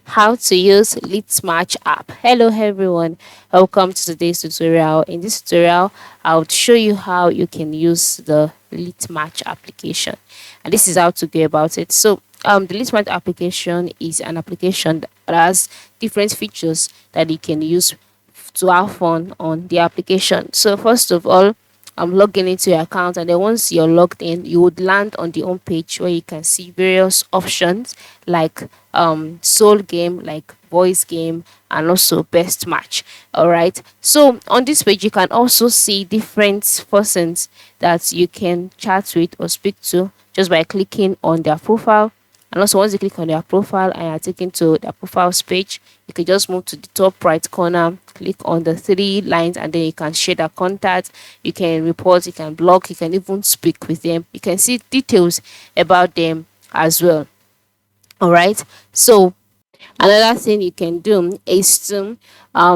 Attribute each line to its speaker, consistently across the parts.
Speaker 1: how to use Litmatch app. Hello everyone, welcome to today's tutorial. In this tutorial, I'll show you how you can use the Litmatch application, and this is how to go about it. The Litmatch application is an application that has different features that you can use to have fun on the application. So first of all, I'm logging into your account, and then once you're logged in, you would land on the home page where you can see various options like soul game, like voice game, and also best match. All right, so on this page you can also see different persons that you can chat with or speak to just by clicking on their profile. And also, once you click on their profile and you're taken to their profiles page, you can just move to the top right corner, click on the three lines, and then you can share their contact. You can report, you can block, you can even speak with them. You can see details about them as well. All right. So another thing you can do is to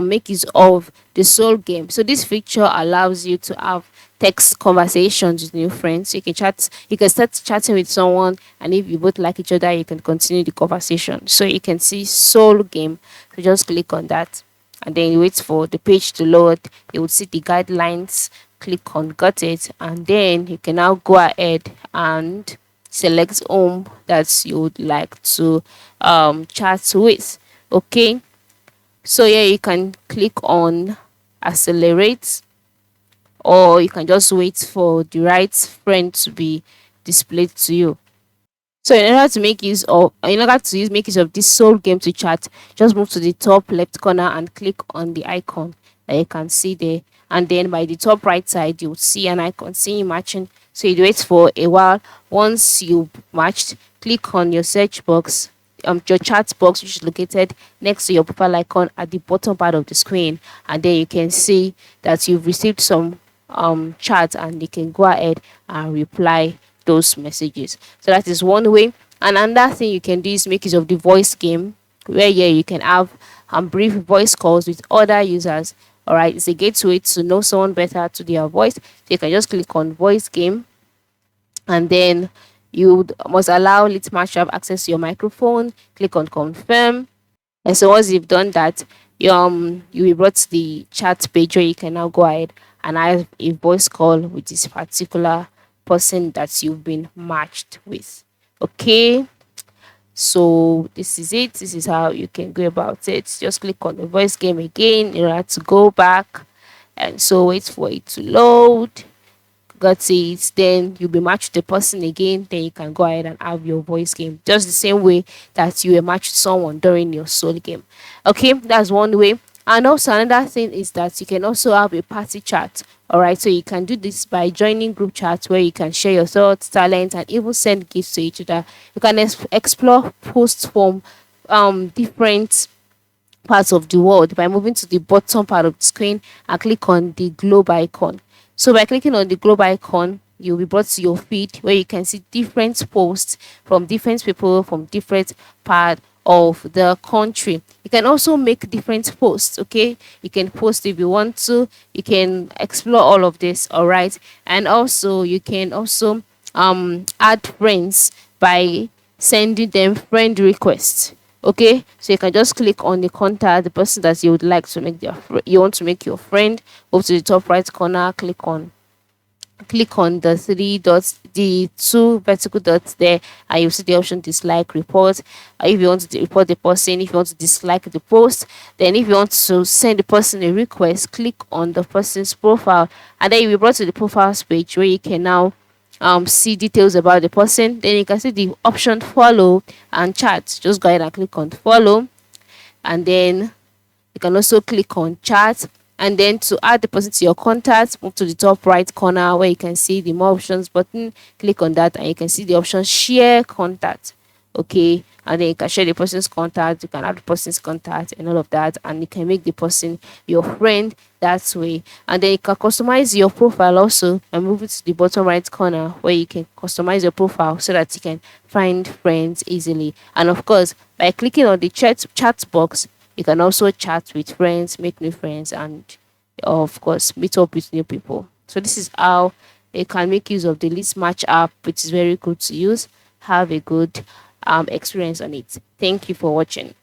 Speaker 1: make use of the soul game. So this feature allows you to have text conversations with new friends. You can chat, you can start chatting with someone, and if you both like each other, you can continue the conversation. So you can see soul game. So just click on that, and then you wait for the page to load. You will see the guidelines. Click on got it, and then you can now go ahead and select home that you would like to chat with. Okay, so yeah, you can click on accelerate, or you can just wait for the right friend to be displayed to you. So in order to use make use of this soul game to chat, just move to the top left corner and click on the icon that you can see there. And then by the top right side, you'll see an icon seeing matching. So you wait for a while. Once you matched, click on your search box, your chat box, which is located next to your profile icon at the bottom part of the screen, and then you can see that you've received some chat, and you can go ahead and reply those messages. So that is one way. And another thing you can do is make use of the voice game, where yeah, you can have brief voice calls with other users. All right, it's a gateway to know someone better to their voice. So you can just click on voice game, and then you must allow Litmatch app access to your microphone. Click on confirm, and so once you've done that, you will be brought to the chat page where you can now go ahead and have a voice call with this particular person that you've been matched with. Okay, so this is it. This is how you can go about it. Just click on the voice game again in order to go back, and so wait for it to load. Got it. Then you'll be matched with the person again. Then you can go ahead and have your voice game, just the same way that you were matched with someone during your soul game. Okay, that's one way. And also another thing is that you can also have a party chat. All right, so you can do this by joining group chats where you can share your thoughts, talents, and even send gifts to each other. You can explore posts from different parts of the world by moving to the bottom part of the screen and click on the globe icon. So by clicking on the globe icon, you'll be brought to your feed where you can see different posts from different people from different part of the country. You can also make different posts. Okay, you can post if you want to. You can explore all of this. All right, and also you can also add friends by sending them friend requests. Okay, so you can just click on the contact, the person that you would like to make you want to make your friend. Go to the top right corner, click on the three dots, the two vertical dots there, and you see the option dislike report. If you want to report the person, if you want to dislike the post, then if you want to send the person a request, click on the person's profile, and then you'll be brought to the profiles page where you can now see details about the person. Then you can see the option follow and chat. Just go ahead and click on follow, and then you can also click on chat. And then to add the person to your contacts, move to the top right corner where you can see the more options button. Click on that, and you can see the option share contact. Okay, and then you can share the person's contact, you can add the person's contact and all of that, and you can make the person your friend that way. And then you can customize your profile also and move it to the bottom right corner where you can customize your profile so that you can find friends easily. And of course, by clicking on the chat box, you can also chat with friends, make new friends, and of course, meet up with new people. So this is how you can make use of the Litmatch app, which is very good to use. Have a good experience on it. Thank you for watching.